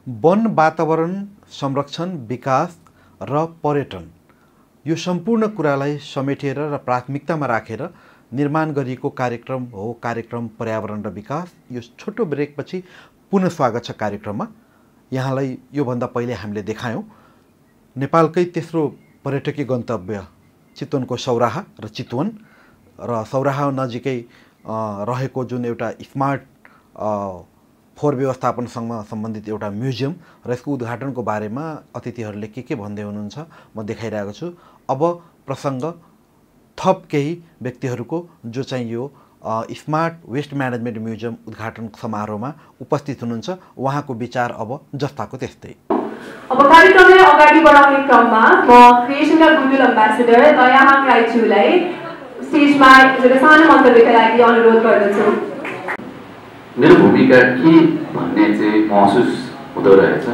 वन वातावरण संरक्षण विकास र पर्यटन यो सम्पूर्ण कुरालाई समेटेर र प्राथमिकतामा राखेर निर्माण गरिएको कार्यक्रम हो कार्यक्रम पर्यावरण र विकास। यो छोटो ब्रेकपछि पुनः स्वागत छ कार्यक्रममा। यहाँलाई योभन्दा पहिले हामीले देखायौं नेपालकै तेस्रो पर्यटकीय गन्तव्य चितवनको सौराहा र चितवन र सौराहा नजिकै रहेको जुन एउटा स्मार्ट फोहोर व्यवस्थापनसँग सम्बन्धित एउटा म्युजियम र यसको उद्घाटनको बारेमा अतिथिहरूले के भन्दै हुनुहुन्छ म देखाइरहेको छु। अब प्रसङ्ग थप केही व्यक्तिहरूको जो चाहिँ यो स्मार्ट वेस्ट म्यानेजमेन्ट म्युजियम उद्घाटन समारोहमा उपस्थित हुनुहुन्छ। उहाँको विचार अब जस्ताको त्यस्तै। अब कार्यक्रमलाई अगाडि बढाउने क्रममा म क्रिएसनका गुडविल एम्बेसेडर दयाहाङ राईज्यूलाई स्टेजमा एउटा सानो मन्तव्यका लागि अनुरोध गर्दछु। मेरो भूमिका के भन्ने चाहिँ महसुस हुँदो रहेछ,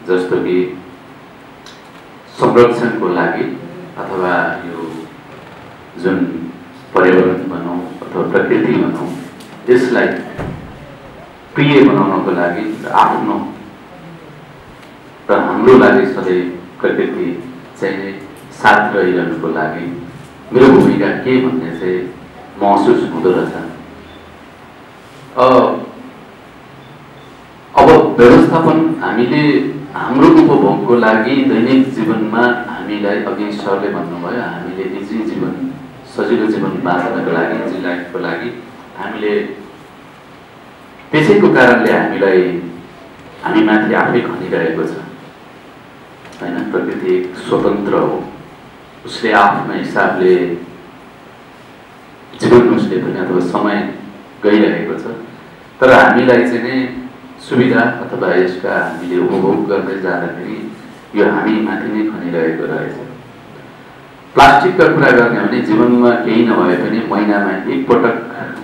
जस्तो कि संरक्षणको लागि अथवा यो जुन पर्यावरण भनौँ अथवा प्रकृति भनौँ यसलाई प्रिय बनाउनको लागि आफ्नो र हाम्रो लागि सधैँ प्रकृति चाहिँ साथ रहिरहनुको लागि मेरो भूमिका के भन्ने चाहिँ महसुस हुँदो रहेछ। अब व्यवस्थापन हामीले हाम्रो उपभोगको लागि दैनिक जीवनमा हामीलाई अघि सरले भन्नुभयो हामीले निजी जीवन सजिलो जीवन बाँच्नको लागि निजी लाइफको लागि हामीले त्यसैको कारणले हामी माथि आफै खनिरहेको छ हैन। प्रकृति एक स्वतन्त्र हो, उसले आफ्नो हिसाबले जीवन उसले पनि अथवा समय गइरहेको छ। तर हामीलाई चाहिँ नै सुविधा अथवा यसका हामीले उपभोग गर्दै जाँदाखेरि यो हामी माथि नै खनिरहेको रहेछ। प्लास्टिकका कुरा गर्ने भने जीवनमा केही नभए पनि महिनामा एकपटक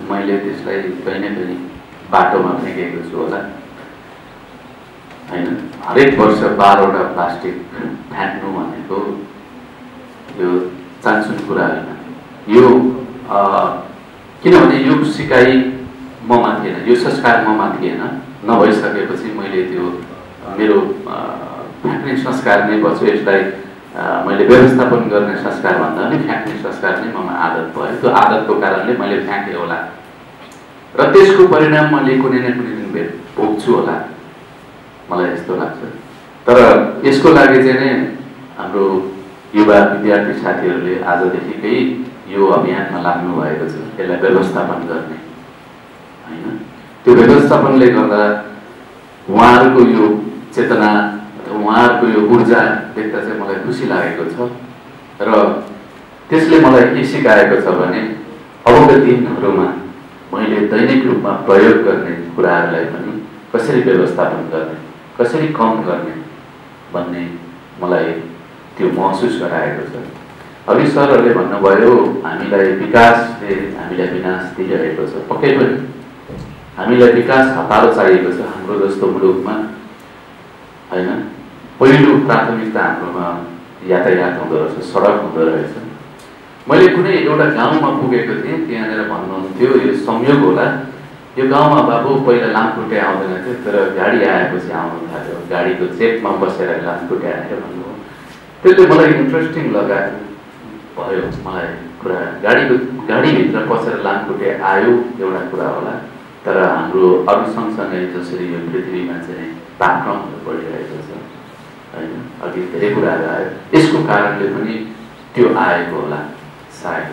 मैले त्यसलाई कहीँ न कहीँ बाटोमा फ्याँकेको छु होला हैन। हरेक वर्ष 12वटा प्लास्टिक फ्याँक्नु भनेको यो चान्सुन कुरा होइन। यो किनभने यो सिकाइ ममा थिएन, यो संस्कार ममा थिएन। नभइसकेपछि मैले त्यो मेरो फ्याँक्ने संस्कार नै बच्यो। यसलाई मैले व्यवस्थापन गर्ने संस्कार भन्दा पनि फ्याँक्ने संस्कार नै ममा आदत भयो। त्यो आदतको कारणले मैले फ्याँकेँ होला र त्यसको परिणाम मैले कुनै न कुनै दिन भोग्छु होला, मलाई यस्तो लाग्छ। तर यसको लागि चाहिँ नै हाम्रो युवा विद्यार्थी साथीहरूले आजदेखिकै यो अभियानमा लाग्नु भएको छ, यसलाई व्यवस्थापन गर्ने हैन। त्यो व्यवस्थापनले गर्दा उहाँहरूको यो चेतना अथवा उहाँहरूको यो ऊर्जा देख्दा चाहिँ मलाई खुसी लागेको छ। र त्यसले मलाई के सिकाएको छ भने अबका दिनहरूमा मैले दैनिक रूपमा प्रयोग गर्ने कुराहरूलाई पनि कसरी व्यवस्थापन गर्ने, कसरी कम गर्ने भन्ने मलाई त्यो महसुस गराएको छ। अघि सरहरूले भन्नुभयो हामीलाई विकासले हामीलाई विनाश दिइरहेको छ। पक्कै पनि हामीलाई विकास हतारो चाहिएको छ हाम्रो जस्तो मुलुकमा हैन। पहिलो प्राथमिकता हाम्रोमा यातायात हुँदो रहेछ, सडक हुँदो रहेछ। मैले कुनै एउटा गाउँमा पुगेको थिएँ, त्यहाँनिर भन्नुहुन्थ्यो यो संयोग होला, यो गाउँमा बाबु पहिला लामखुट्टे आउँदैन थियो तर गाडी आएपछि आउनु थाल्यो, गाडीको चेकमा बसेर लामखुट्टे आयो भन्नुभयो। त्यसले मलाई इन्ट्रेस्टिङ लगाएको भयो मलाई कुरा। गाडीभित्र पसेर लामखुट्टे आयो एउटा कुरा होला, तर हाम्रो अरू सँगसँगै जसरी यो पृथ्वीमा चाहिँ तापक्रमहरू बढिरहेको छ हैन, अघि धेरै कुराहरू आयो, यसको कारणले पनि त्यो आएको होला सायद।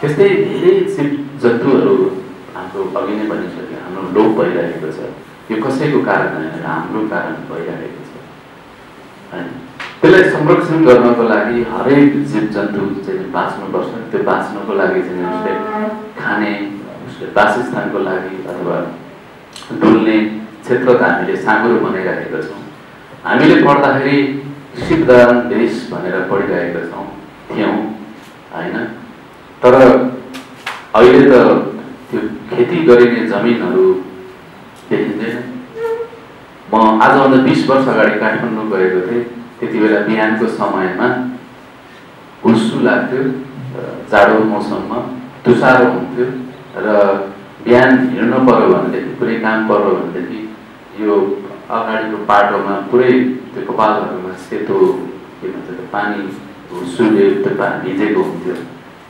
त्यस्तै धेरै जीव जन्तुहरू हाम्रो अघि नै भनिसक्यो हाम्रो लोप भइरहेको छ। यो कसैको कारण होइन, हाम्रो कारण भइरहेको छ हैन। त्यसलाई संरक्षण गर्नको लागि हरेक जीव जन्तु चाहिँ बाँच्नुपर्छ। त्यो बाँच्नको लागि चाहिँ उसले खाने, उसले वासस्थानको लागि अथवा डुल्ने क्षेत्र त हामीले साँगुरो बनाइरहेका छौँ। हामीले पढ्दाखेरि कृषि प्रधान देश भनेर पढिरहेका थियौँ हैन। तर अहिले त त्यो खेती गरिने जमिनहरू देखिँदैन। म आजभन्दा 20 वर्ष अगाडि काठमाडौँ गएको थिएँ। त्यति बेला बिहानको समयमा हुस्सु लाग्थ्यो, जाडो मौसममा तुषारो हुन्थ्यो र बिहान हिँड्नु पर्यो भनेदेखि कुनै काम पर्यो भनेदेखि यो अगाडिको पाटोमा पुरै त्यो कपालहरूमा सेतो के भन्छ त्यो पानी सूर्य त्यो भिजेको हुन्थ्यो।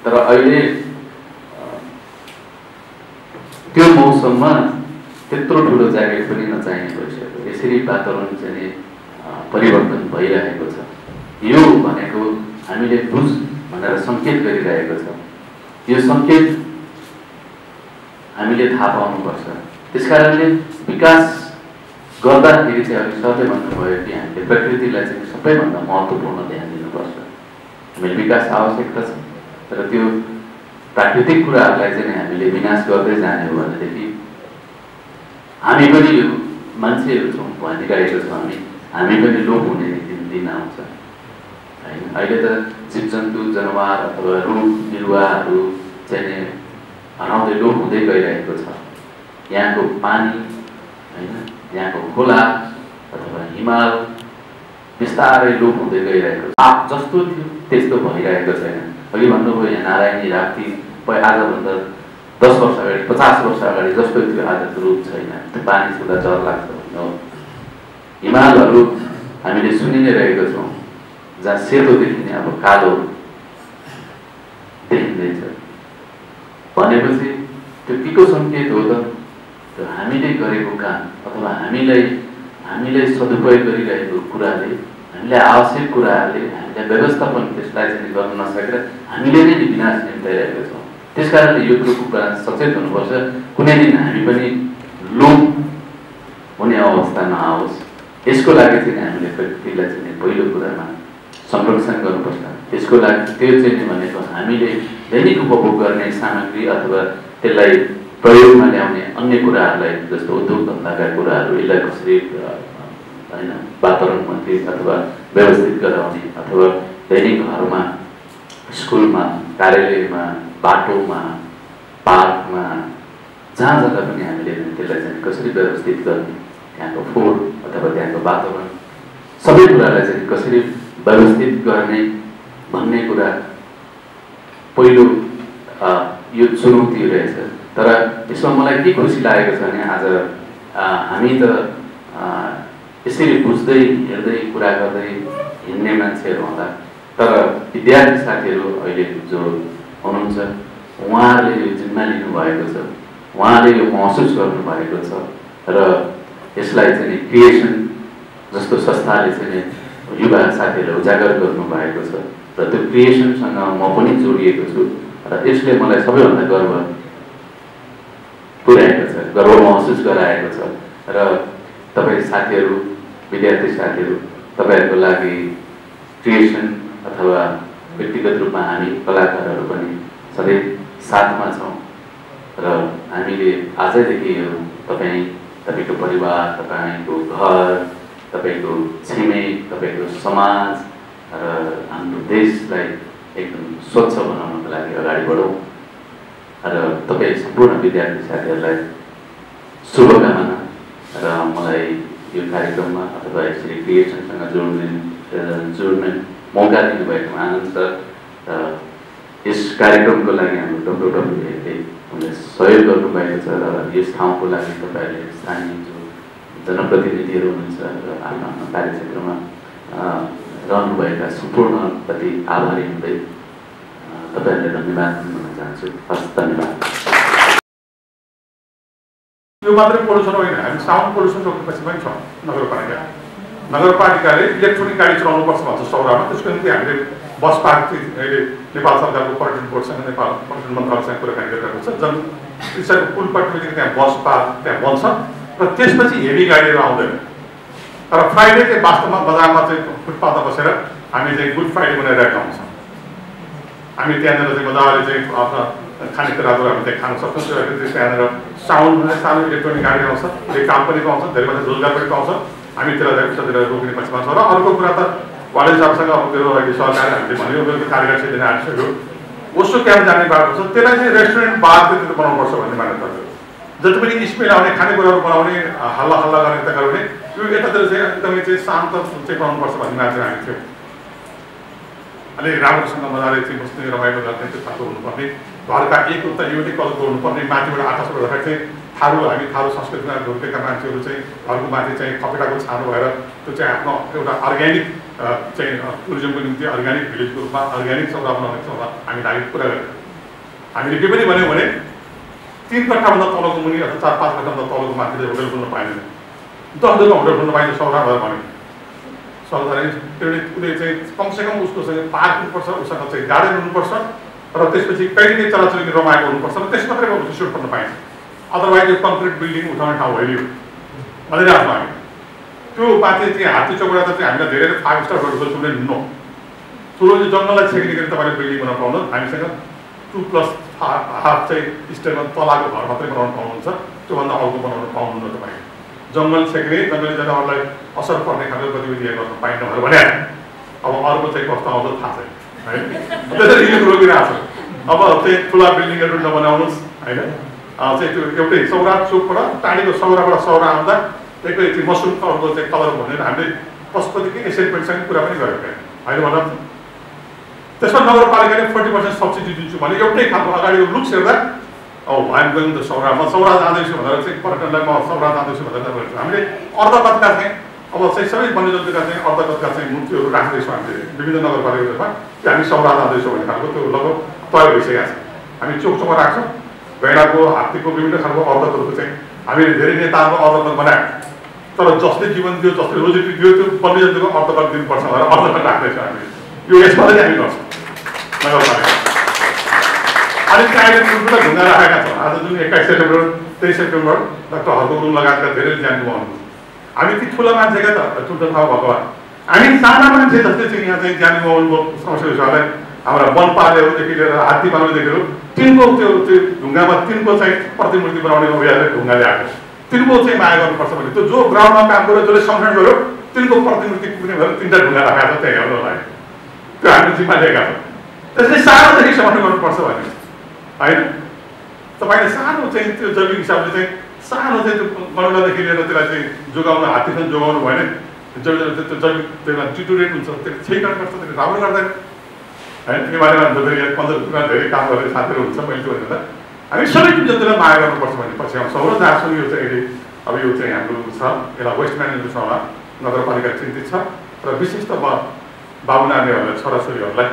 तर अहिले त्यो मौसममा त्यत्रो ठुलो ज्याकेट पनि नचाहिने भइसक्यो। यसरी वातावरण चाहिँ परिवर्तन भइरहेको छ। यो भनेको हामीले बुझ भनेर सङ्केत गरिरहेको छ। यो सङ्केत हामीले थाहा पाउनुपर्छ। त्यसकारणले विकास गर्दाखेरि चाहिँ अघि सरले भन्नुभयो कि हामीले प्रकृतिलाई चाहिँ सबैभन्दा महत्त्वपूर्ण ध्यान दिनुपर्छ। हामीले विकास आवश्यकता छ, तर त्यो प्राकृतिक कुराहरूलाई चाहिँ हामीले विनाश गर्दै जाने हो भनेदेखि हामी पनि यो मान्छेहरू छौँ भनिरहेको छौँ हामी पनि लोप हुने दिन आउँछ होइन। अहिले त जीवजन्तु जनावर अथवा रुख बिरुवाहरू चाहिँ हराउँदै लोप हुँदै गइरहेको छ। यहाँको पानी होइन, यहाँको खोला अथवा हिमाल बिस्तारै लोप हुँदै गइरहेको छ। जस्तो थियो त्यस्तो भइरहेको छैन। अघि भन्नुभयो यहाँ नारायणी राप्ती आजभन्दा 10 वर्ष अगाडि 50 वर्ष अगाडि जस्तो थियो आज त्यो रूप छैन। त्यो पानी छुँदा डर लाग्छ भन्नु। हिमालहरू हामीले सुनि नै रहेको छौँ जहाँ सेतो देखिने अब कालो देखिँदैछ भनेपछि त्यो केको सङ्केत हो त? त्यो हामीले गरेको काम अथवा हामीले सदुपयोग गरिरहेको कुराले, हामीलाई आवश्यक कुराहरूले हामीलाई व्यवस्थापन त्यसलाई चाहिँ गर्न नसकेर हामीले नै विनाश निम्ताइरहेको छौँ। त्यसकारणले यो कुरोको सचेत हुनुपर्छ। कुनै दिन हामी पनि लोप हुने अवस्था नआओस्। यसको लागि चाहिँ हामीले प्रकृतिलाई चाहिँ पहिलो कुरामा संरक्षण गर्नुपर्छ। त्यसको लागि त्यो चाहिँ भनेको हामीले दैनिक उपभोग गर्ने सामग्री अथवा त्यसलाई प्रयोगमा ल्याउने अन्य कुराहरूलाई जस्तो उद्योग धन्दाका कुराहरू यसलाई कसरी होइन वातावरणमध्ये अथवा व्यवस्थित गराउने अथवा दैनिक घरमा, स्कुलमा, कार्यालयमा, बाटोमा, पार्कमा जहाँ जग्गा पनि हामीले त्यसलाई चाहिँ कसरी व्यवस्थित गर्ने, त्यहाँको फोहोर अथवा त्यहाँको वातावरण सबै कुरालाई चाहिँ कसरी व्यवस्थित गर्ने भन्ने कुरा पहिलो यो चुनौती रहेछ। तर यसमा मलाई के खुसी लागेको छ भने आज हामी त यसरी बुझ्दै हेर्दै कुरा गर्दै हिँड्ने मान्छेहरू होला, तर विद्यार्थी साथीहरू अहिले जो हुनुहुन्छ उहाँहरूले यो जिम्मा लिनुभएको छ, उहाँले यो महसुस गर्नुभएको छ र यसलाई चाहिँ क्रिएसन जस्तो संस्थाले चाहिँ युवा साथीहरूलाई उजागर गर्नुभएको छ र त्यो क्रिएसनसँग म पनि जोडिएको छु र यसले मलाई सबैभन्दा गर्व पुर्याएको छ, गर्व महसुस गराएको छ। र तपाईँ साथीहरू, विद्यार्थी साथीहरू, तपाईँहरूको लागि क्रिएसन अथवा व्यक्तिगत रूपमा हामी कलाकारहरू पनि सधैँ साथमा छौँ र हामीले आजैदेखि यो तपाईँको परिवार, तपाईँको घर, तपाईँको छिमेक, तपाईँको समाज र हाम्रो देशलाई एकदम स्वच्छ बनाउनको लागि अगाडि बढौँ र तपाईँ सम्पूर्ण विद्यार्थी साथीहरूलाई शुभकामना। र मलाई यो कार्यक्रममा अथवा यसरी क्रिएसनसँग जोड्ने मौका दिनुभएको आनन्द छ। र यस कार्यक्रमको लागि हाम्रो डब्लुडब्लुएले उनले सहयोग गर्नुभएको छ र यस ठाउँको लागि तपाईँहरूले स्थानीय जो जनप्रतिनिधिहरू हुनुहुन्छ र आफ्नो आफ्नो कार्यक्षेत्रमा रहनुभएका सम्पूर्णप्रति आभारी हुँदै तपाईँहरूले धन्यवाद दिन चाहन्छु। हस्, धन्यवाद। यो मात्रै पोल्युसन होइन, हामी साउन्ड पोल्युसन रोक्नेपछि पनि छौँ। नगरपालिकाले इलेक्ट्रोनिक गाडी चलाउनुपर्छ भन्छ सौरामा। त्यसको निम्ति हामीले बस पार्क अहिले नेपाल सरकारको पर्यटन बोर्डसँग नेपाल पर्यटन मन्त्रालयसँग कुराकानी गरिरहेको छ। टिस्टाको पुल पट्टिदेखि त्यहाँ बस पार्क त्यहाँ बन्छ र त्यसपछि हेभी गाडीहरू आउँदैन। तर फ्राइडे चाहिँ वास्तवमा बजारमा चाहिँ फुटपाथमा बसेर हामी चाहिँ गुड फ्राइडे मनाइरहेका हुन्छौँ। हामी त्यहाँनिर चाहिँ मजाले चाहिँ आफ्ना खानेकुराहरू हामी त्यहाँ खान सक्छौँ। त्यहाँनिर साउन्ड भने सानो इलेक्ट्रोनिक गाडी आउँछ, त्यसले काम पनि पाउँछ, धेरै मान्छे रोजगार पनि पाउँछ। हामी त्यसलाई उतातिर रोक्ने पक्षमा छौँ। र अर्को कुरा त वार्डन साहबसँग अब त्यो अहिले सरकारले हामीले भन्यो त्यो कार्यक्रम चाहिँ दिन आइसक्यो। उसो क्याम्प जाने बाटो छ, त्यसलाई चाहिँ रेस्टुरेन्ट बार चाहिँ बनाउनुपर्छ भन्ने मान्यता थियो। जति पनि स्मेल आउने खानेकुराहरू बनाउने, हल्ला गर्ने त गराउने, यो यतातिर चाहिँ एकदमै चाहिँ शान्त चाहिँ बनाउनुपर्छ भन्ने मान्छे हामी थियो। अलिक राम्रोसँग मजाले चाहिँ बस्ने रमाइलो गर्ने त्यो खालको हुनुपर्ने, घरका एक उत्तर एउटै कलरको हुनुपर्ने, माथिबाट आकाशबाट हेर्दाखेरि चाहिँ हामी थारू संस्कृतिमा ढोकेका मान्छेहरू चाहिँ घरको माथि चाहिँ खपेटाको छानो भएर त्यो चाहिँ आफ्नो एउटा अर्ग्यानिक चाहिँ टुरिज्मको निम्ति अर्ग्यानिक भिलेजको रूपमा अर्ग्यानिक सौदा बनाउने सौदा हामी लागि पुरा गरेका हामीले के पनि भन्यौँ भने 3 कट्ठाभन्दा तलको मुनि अथवा 4-5 कट्ठाभन्दा तलको मान्छेले होटल खोल्न पाइँदैन 10 दिनमा होटल खोल्न पाइन्छ सौदा भएर भन्यो सौदा उसले चाहिँ कमसेकम उसको चाहिँ पार्क हुनुपर्छ उसँग चाहिँ गार्डन हुनुपर्छ र त्यसपछि कहिले चलाचुली रमाएको हुनुपर्छ र त्यस मात्रै उसले सुट गर्न पाइन्छ अदरवाइज यो कन्क्रिट बिल्डिङ उठाउने ठाउँ होइन भनिरहेको हामी त्यो माथि चाहिँ हात्ती चौकडा त चाहिँ हामीलाई धेरै 5 स्टार होटल खोल्छौँ भने नो ठुलो जङ्गललाई छेक्ने गरी तपाईँले बिल्डिङ बनाउन पाउनु हामीसँग 2+1/2 चाहिँ स्टेरमा तलाको घर मात्रै बनाउन पाउनुहुन्छ त्योभन्दा अर्को बनाउन पाउनुहुन्न तपाईँ जङ्गल छेक्ने जङ्गली जनावरलाई असर पर्ने खालको गतिविधि गर्न पाइन्न भनेर भने अब अर्को चाहिँ कस्तो आउँछ थाहा छैन है त्यसरी यो रोकिरहेको छ अब चाहिँ ठुला बिल्डिङहरू नबनाउनुहोस् होइन चाहिँ त्यो एउटै सौरा चोकबाट टाढीको सौराबाट सौरा आउँदा एकै चाहिँ मसरुम कलरको चाहिँ कलर भनेर हामीले पशुपतिकै एसेटमेन्टसँग कुरा पनि गरेको होइन भन्दा त्यसमा नगरपालिकाले 40% सब्सिडी दिन्छु भने एउटै खालको अगाडिको लुक्स हेर्दा हामी गयौँ त सौरा म सौरा जाँदैछु भनेर चाहिँ पर्यटनलाई म सौरा जाँदैछु भनेर हामीले अर्धकतका चाहिँ अब चाहिँ सबै वन्यजन्तुका चाहिँ अर्धकतका चाहिँ मूर्तिहरू राख्दैछौँ हामीले विभिन्न नगरपालिकामा कि हामी सौरा जाँदैछौँ भन्ने खालको त्यो लगभग तय भइसकेको छ हामी चोक चोकमा राख्छौँ गैँडाको हात्तीको विभिन्न खालको अर्धकतको चाहिँ हामीले धेरै नेताहरूको अर्धकत बनायौँ तर जसले जीवन दियो जसले रोजी दियो त्यो वन्यजन्तुको अर्धकत दिनुपर्छ भनेर अर्धकत राख्दैछौँ हामीले यो यसमा चाहिँ हामी गर्छौँ नगरपालिका अनि चाहिँ अहिले ठुल्ठुला ढुङ्गा राखेका छौँ आज जुन 21 September 23 September doctor Harka Gurung लगायतका धेरै ज्यान गुमाउनु हामी ती ठुला मान्छेका त ठुल्ठुलो ठाउँ भगवान् हामी साना मान्छे जस्तै चाहिँ यहाँ चाहिँ ज्यान गुमाउनुको समस्या विषयलाई हाम्रा वनपालेहरूदेखि लिएर हात्ती पाल्नुदेखि लिएर तिनको त्यो ढुङ्गामा तिनको चाहिँ प्रतिमूर्ति बनाउने अभियानले ढुङ्गा ल्याएको तिनको चाहिँ माया गर्नुपर्छ भने त्यो जो ग्राउन्डमा काम गर्यो जसले संरक्षण गर्यो तिनको प्रतिमूर्ति पुग्ने भएर 3टा ढुङ्गा राखेको छ त्यही हेर्नलाई त्यो हामीले जिम्मा लिएका छौँ त्यसले सानोदेखि समर्थन गर्नुपर्छ भने होइन तपाईँले सानो चाहिँ त्यो जैविक हिसाबले चाहिँ सानो चाहिँ त्यो गणनादेखि लिएर त्यसलाई चाहिँ जोगाउनु हात्तीसँग जोगाउनु भयो भने त्यो जैविक त्यसमा डिटोरेट हुन्छ त्यसले क्षयकरण गर्छ त्यसले राम्रो गर्दैन होइन यो बारेमा धेरै 15 धेरै काम गर्ने साथीहरू हुन्छ मैले त्यो भनेर हामी सबै जन्तुलाई माया गर्नुपर्छ भने पछि आउँछौँ र जहाँसम्म यो चाहिँ अहिले अब यो चाहिँ हाम्रो छ यसलाई वेस्ट म्यानेजमेन्ट सभा नगरपालिका चिन्तित छ र विशेष त म बाबु नानीहरूलाई छोराछोरीहरूलाई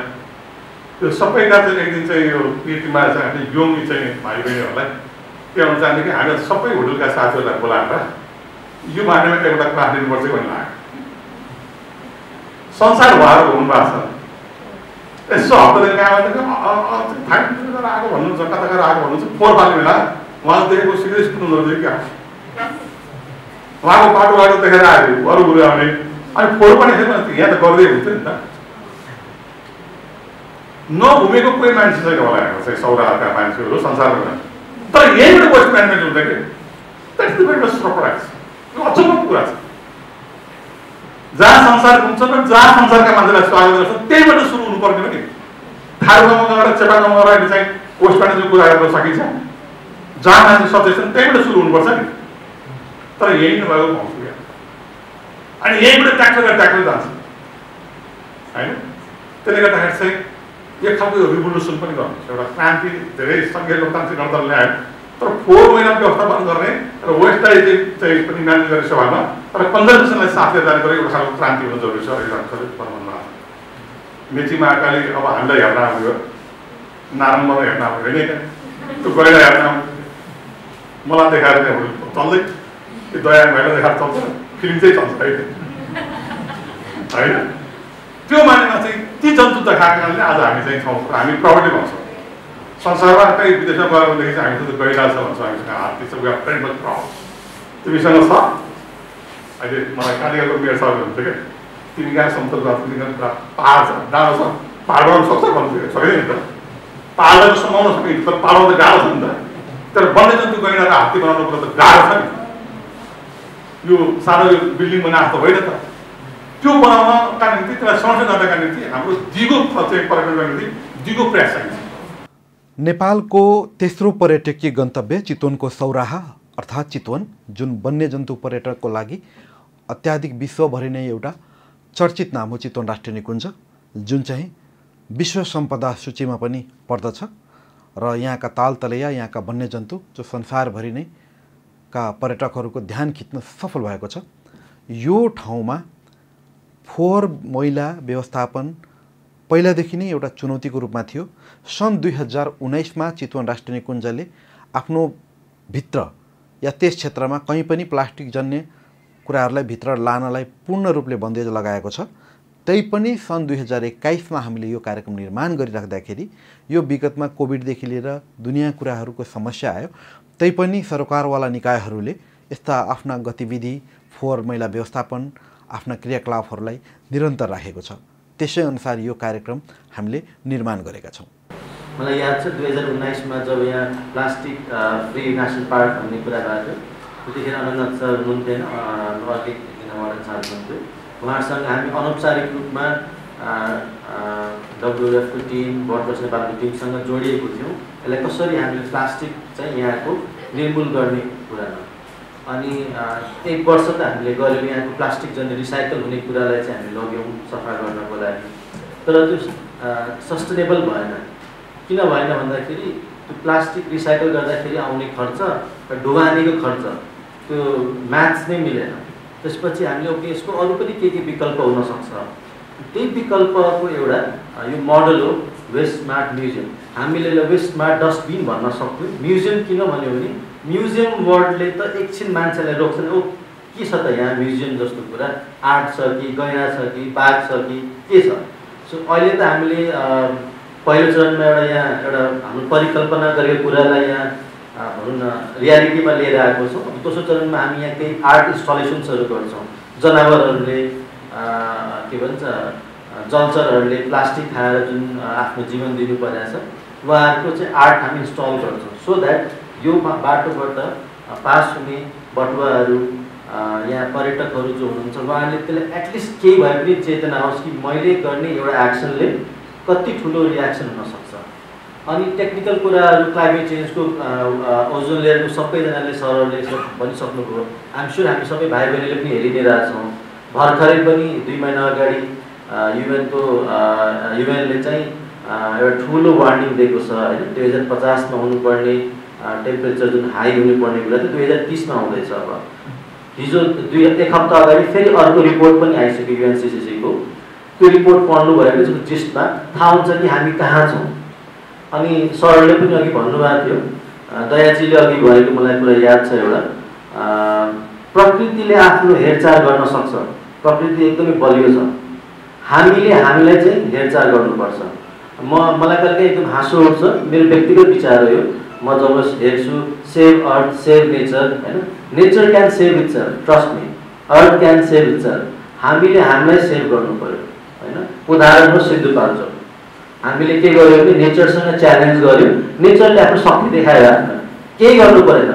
त्यो सबैका चाहिँ एक दिन चाहिँ यो पिएचमा चाहिँ हामीले योङ चाहिँ भाइ बहिनीहरूलाई के भन्न चाहन्थ्यो कि हामी सबै होटलका साथीहरूलाई बोलाएर यो बारेमा एउटा क्लास लिनुपर्छ भन्ने लाग्यो संसार भएर हुनुभएको छ यसो हप्तादेखि कहाँ आएको भन्नुहुन्छ कता कता आएको भन्नुहुन्छ फोहोर फाल्ने बेला उहाँ देखेको सिधै स्कुल हुँदो क्या उहाँको बाटो बाटो देखेर आयो अरू गुरु आउने अनि फोहोर पनि छैन यहाँ त गर्दै हुन्थ्यो नि त नघुमेको कोही मान्छे छैन होला यहाँ चाहिँ सौराका मान्छेहरू संसारमा तर यहीँबाट वेस्ट म्यानेजमेन्ट हुन्छ कि द्याट्स द भेरी सरप्राइज यो अचम्मको कुरा छ जहाँ संसार घुम्छ र जहाँ संसारका मान्छेलाई स्वागत गर्छ त्यहीबाट सुरु हुनुपर्ने हो नि थारूगाउँमा गएर चेपागाउँमा गएर चाहिँ वेस्ट म्यानेजमेन्ट कुरा गर्न सकिन्छ जहाँ मान्छे सचेतन त्यहीबाट सुरु हुनुपर्छ नि तर यही नभएको पाउँछु यहाँ अनि यहीँबाट ट्र्याक्टर जान्छ होइन त्यसले गर्दाखेरि चाहिँ एक खालको रिभोल्युसन पनि गर्नुपर्छ एउटा क्रान्ति धेरै सङ्घीय लोकतान्त्रिक गणतन्त्र ल्यायो तर फोहोर मैला व्यवस्थापन गर्ने र वेस्टलाई चाहिँ पनि म्यानेज गर्ने सभामा तर कन्जर्भेसनलाई साथ लिएर जाने एउटा खालको क्रान्ति हुन जरुरी छ भन्नु मेची महाकाली अब हामीलाई हेर्न आउँयो नारायणमा हेर्न आउँयो होइन त्यो गएर हेर्न आउँयो मलाई देखाएर चाहिँ चल्दै त्यो दया भएर देखाएर चल्छ फिल्म चाहिँ चल्छ होइन त्यो मानेमा चाहिँ ती जन्तु देखाएको कारणले आज हामी चाहिँ छौँ हामी प्राउडली भन्छौँ संसारमा कहीँ विदेशमा गयो भनेदेखि चाहिँ हामीसँग गइरहेको छ भन्छ हामीसँग हात्ती छ वेयर भेरी मच प्राउड तिमीसँग छ अहिले मलाई कालीगाउँको मेयर सर हुन्छ क्या तिमी कहाँ समतल पुरा पहाड छ डाँडो छ पहाड बनाउनु सक्छ भन्नु सक्दैन नि त पहाडलाई समाउन सकिन्छ तर पहाडमा त गाह्रो छ नि त तर वन्यजन्तु गइरहेर हात्ती बनाउनु पर्दा त गाह्रो छ नि यो सानो बिल्डिङ बनाएको त होइन त त्यो बनाउनका निम्ति त्यसलाई संरक्षण गर्नका निम्ति हाम्रो दिगो चाहिँ पर्यटनका निम्ति दिगो प्रयास चाहिन्छ नेपालको तेस्रो पर्यटकीय गन्तव्य चितवनको सौराहा अर्थात् चितवन जुन वन्यजन्तु पर्यटकको लागि अत्याधिक विश्वभरि नै एउटा चर्चित नाम हो चितवन राष्ट्रिय निकुञ्ज जुन चाहिँ विश्व सम्पदा सूचीमा पनि पर्दछ र यहाँका तालतलैया यहाँका वन्यजन्तु जो संसारभरि नै का पर्यटकहरूको ध्यान खिच्न सफल भएको छ। यो ठाउँमा फोहोर मैला व्यवस्थापन पहिलादेखि नै एउटा चुनौतीको रूपमा थियो। सन् 2019 मा चितवन राष्ट्रिय निकुञ्जले आफ्नो भित्र या त्यस क्षेत्रमा कहीँ पनि प्लास्टिक जन्य कुराहरूलाई भित्र लानलाई पूर्ण रूपले बन्देज लगाएको छ। तैपनि सन् 2021 मा हामीले यो कार्यक्रम निर्माण गरिराख्दाखेरि यो विगतमा कोभिडदेखि लिएर दुनियाँ कुराहरूको समस्या आयो, तैपनि सरकारवाला निकायहरूले यस्ता आफ्ना गतिविधि फोहोर मैला व्यवस्थापन आफ्ना क्रियाकलापहरूलाई निरन्तर राखेको छ। त्यसै अनुसार यो कार्यक्रम हामीले निर्माण गरेका छौँ। मलाई याद छ 2019 मा जब यहाँ प्लास्टिक फ्री नेसनल पार्क भन्ने कुरा भएको थियो, त्यतिखेर अनन्त सर हुनुहुन्थेन, अर्कै वार्डन साहब हुनुहुन्थ्यो। उहाँहरूसँग हामी अनौपचारिक रूपमा WWF को टिम, बर्डवाच नेपालको टिमसँग जोडिएको थियौँ। यसलाई कसरी हामीले प्लास्टिक चाहिँ यहाँको निर्मूल गर्ने कुरामा, अनि 1 वर्ष त हामीले गऱ्यौँ यहाँको प्लास्टिक जन्य रिसाइकल हुने कुरालाई चाहिँ हामी लग्यौँ सफा गर्नको लागि। तर त्यो सस्टेनेबल भएन। किन भएन भन्दाखेरि त्यो प्लास्टिक रिसाइकल गर्दाखेरि आउने खर्च र ढुवानीको खर्च त्यो म्याच नै मिलेन। त्यसपछि हामीले ओके यसको अरू पनि के विकल्प हुनसक्छ। त्यही विकल्पको एउटा यो मोडल हो वेस्ट स्मार्ट म्युजियम। हामीले वेस्ट स्मार्ट डस्टबिन भन्न सक्छौँ। म्युजियम किन भन्यो भने म्युजियम वर्डले त एकछिन मान्छेलाई रोक्छन्, ओ के छ त यहाँ म्युजियम जस्तो कुरा, आर्ट छ कि गैँडा छ कि बाघ छ कि के छ। सो अहिले त हामीले पहिलो चरणमा यहाँ एउटा हाम्रो परिकल्पना गरेको कुरालाई यहाँ भनौँ न रियालिटीमा लिएर आएको छौँ। दोस्रो चरणमा हामी यहाँ केही आर्ट इन्स्टलेसन्सहरू गर्छौँ। जनावरहरूले के भन्छ जलचरहरूले प्लास्टिक खाएर जुन आफ्नो जीवन दिनु परेको छ उहाँहरूको चाहिँ आर्ट हामी इन्स्टल गर्छौँ, सो द्याट यो बाटोबाट पास हुने बटुवाहरू यहाँ पर्यटकहरू जो हुनुहुन्छ उहाँहरूले त्यसलाई एटलिस्ट केही भए पनि चेतना होस् कि मैले गर्ने एउटा एक्सनले कति ठुलो रियाक्सन हुनसक्छ। अनि टेक्निकल कुराहरू क्लाइमेट चेन्जको ओजोन लेयरको सबैजनाले सरहरूले भनिसक्नुभयो। आइएम स्योर हामी सबै भाइ बहिनीले पनि हेरि नै रहेछौँ। भर्खरै पनि 2 महिना अगाडि युएनले चाहिँ एउटा ठुलो वार्निङ दिएको छ होइन। 2050 मा हुनुपर्ने टेम्परेचर जुन हाई हुनुपर्ने कुरा चाहिँ 2030 मा आउँदैछ। अब हिजो 1 हप्ता अगाडि फेरि अर्को रिपोर्ट पनि आइसक्यो UNCCC को। त्यो रिपोर्ट पढ्नु भएको छ जिसमा थाहा हुन्छ कि हामी कहाँ छौँ। अनि सरले पनि अघि भन्नुभएको थियो, दयाजीले अघि भएको मलाई कुरा याद छ एउटा, प्रकृतिले आफ्नो हेरचाह गर्न सक्छ। प्रकृति एकदमै बलियो छ, हामीले हामीलाई चाहिँ हेरचाह गर्नुपर्छ। मलाई कहिलेकाहीँ एकदम हाँसो उठ्छ, मेरो व्यक्तिगत विचार हो यो। म जब हेर्छु सेभ अर्थ सेभ नेचर होइन, nature can save itself, trust me, earth can save itself. हामीले हामीलाई सेभ गर्नु पर्यो होइन। उदाहरण हो सिन्धुपाल्चोक, हामीले के गर्यो भने नेचरसँग च्यालेन्ज गर्यो। नेचरले आफ्नो शक्ति देखाएर केही गर्नु परेन,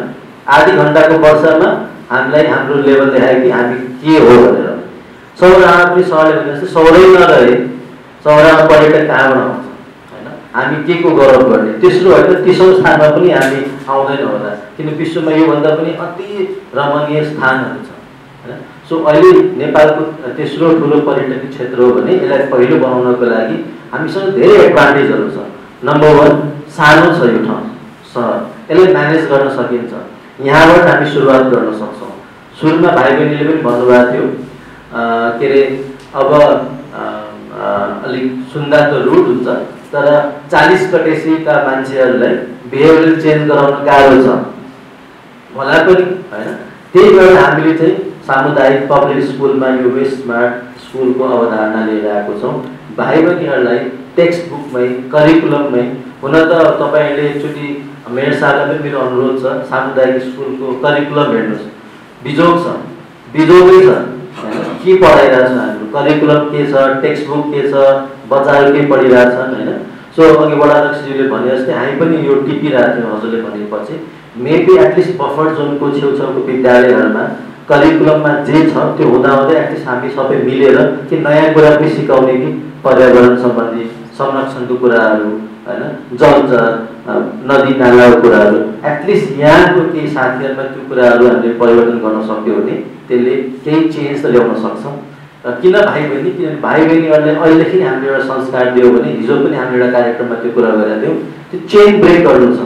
आधी घन्टाको वर्षामा हामीलाई हाम्रो लेभल देखायो कि हामी के हो भनेर। सौरामा पनि सरले भने जस्तो सौरै नरहे सौरामा पर्यटक कहाँबाट आउँछ होइन, हामी के को गौरव गर्ने। तेस्रो होइन 30औं स्थानमा पनि हामी आउँदैन होला, किन विश्वमा योभन्दा पनि अति रमणीय स्थानहरू छ होइन। सो अहिले नेपालको तेस्रो ठुलो पर्यटकीय क्षेत्र हो भने यसलाई पहिलो बनाउनको लागि हामीसँग धेरै एडभान्टेजहरू छ। नम्बर 1 सानो छ यो ठाउँ सहर, यसलाई म्यानेज गर्न सकिन्छ। यहाँबाट हामी सुरुवात गर्न सक्छौँ। सुरुमा भाइ बहिनीले पनि भन्नुभएको थियो के अरे अब अलिक सुन्दा त रुट हुन्छ, तर 40 कटेसीका मान्छेहरूलाई बिहेभियर चेन्ज गराउन गाह्रो छ होला पनि होइन। त्यही भएर हामीले चाहिँ सामुदायिक पब्लिक स्कुलमा यो वेस्ट स्मार्ट स्कुलको अवधारणा लिएर आएको छौँ। भाइ बहिनीहरूलाई टेक्स्ट बुकमै करिकुलममै, हुन त तपाईँहरूले एकचोटि मेयर साहबलाई पनि मेरो अनुरोध छ, सामुदायिक स्कुलको करिकुलम हेर्नुहोस्, बिजोग छ, बिजोगै छ होइन। के पढाइरहेछ हाम्रो करिकुलम के छ, टेक्स्ट बुक के छ, बच्चाहरू के पढिरहेछन् होइन। सो अघि वडाध्यक्षज्यूले भने जस्तै हामी पनि यो टिपिरहेको थियौँ हजुरले भनेपछि। मेबी एटलिस्ट बफर जोनको छेउछाउको विद्यालयहरूमा करिकुलममा जे छ त्यो हुँदाहुँदै एटलिस्ट हामी सबै मिलेर कि नयाँ कुरा पनि सिकाउने कि पर्यावरण सम्बन्धी संरक्षणको कुराहरू होइन, जलचर नदी नालाको कुराहरू, एटलिस्ट यहाँको केही साथीहरूमा त्यो कुराहरू हामीले परिवर्तन गर्न सक्यो भने त्यसले केही चेन्ज त ल्याउन सक्छौँ। किन भाइ बहिनी, किनभने भाइ बहिनीहरूले अहिलेदेखि हामीले एउटा संस्कार दियो भने, हिजो पनि हामीले एउटा कार्यक्रममा त्यो कुरा गरेका थियौँ, त्यो चेन ब्रेक गर्नु छ।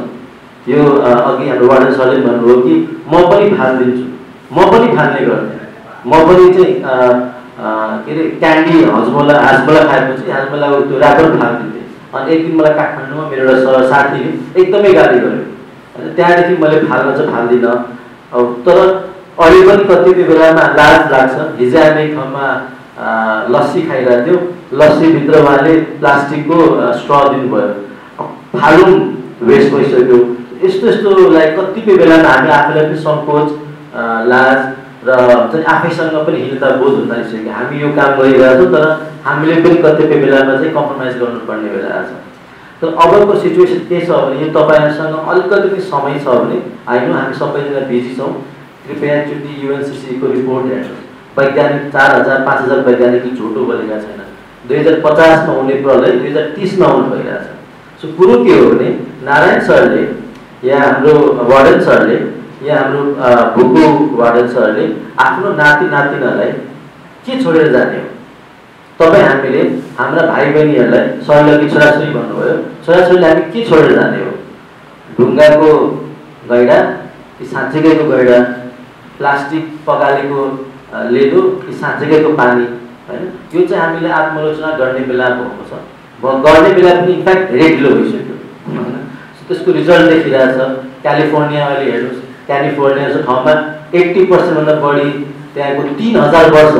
यो अघि हाम्रो वार्डन सरले भन्नुभयो कि म पनि फालिदिन्छु, म पनि फाल्ने गर्थेँ। म पनि चाहिँ के अरे क्यान्डी हाजमोला खाएपछि हाजमोलाको त्यो ऱ्यापर फालिदिन्थेँ। अनि एक दिन मलाई काठमाडौँमा मेरो एउटा साथीले एकदमै गाली गर्यो। त्यहाँदेखि मैले फाल्न चाहिँ फाल्दिनँ। अब तर अहिले पनि कतिपय बेलामा लाज लाग्छ। हिजो हामी एक ठाउँमा लस्सी खाइरहेको थियौँ, लस्सीभित्र उहाँले प्लास्टिकको स्ट्र दिनुभयो, फालुङ वेस्ट भइसक्यो। यस्तोलाई कतिपय बेलामा हामी आफूलाई पनि सङ्कोच, लाज र चाहिँ आफैसँग पनि हिंसा बोध हुन थालिसक्यो। हामी यो काम गरिरहेछौँ तर हामीले पनि कतिपय बेलामा चाहिँ कम्प्रोमाइज गर्नुपर्ने बेला आएको छ। तर अबको सिचुएसन के छ भने यो तपाईँहरूसँग अलिकति पनि समय छ भने होइन, हामी सबैजना बिजी छौँ, कृपया एकचोटि UNCC को रिपोर्ट हेर्नुहोस्। वैज्ञानिक 4000-5000 वैज्ञानिकले झुटो बोलेका छैन। 2050 मा हुने प्रलय 2030 मा हुन गइरहेछ। सो कुरो के हो भने नारायण सरले या हाम्रो वार्डन सरले या हाम्रो भुकु वार्डन सरले आफ्नो नाति नातिनालाई के छोडेर जाने हो? तपाईँ हामीले हाम्रा भाइ बहिनीहरूलाई सरले छोराछोरी भन्नुभयो, छोराछोरीले हामी के छोडेर जाने हो? ढुङ्गाको गैडा कि साँच्चैको गैडा, प्लास्टिक पगालेको लेदो कि साँच्चैको पानी, हैन? यो चाहिँ हामीले आत्मलोचना गर्ने बेला भएको छ। गर्ने बेला पनि इन्फ्याक्ट धेरै ढिलो भइसक्यो, हैन? त्यसको रिजल्ट देखिरहेछ। क्यालिफोर्निया अहिले हेर्नुहोस्, क्यालिफोर्निया जस्तो ठाउँमा 80% भन्दा बढी त्यहाँको 3000 वर्ष,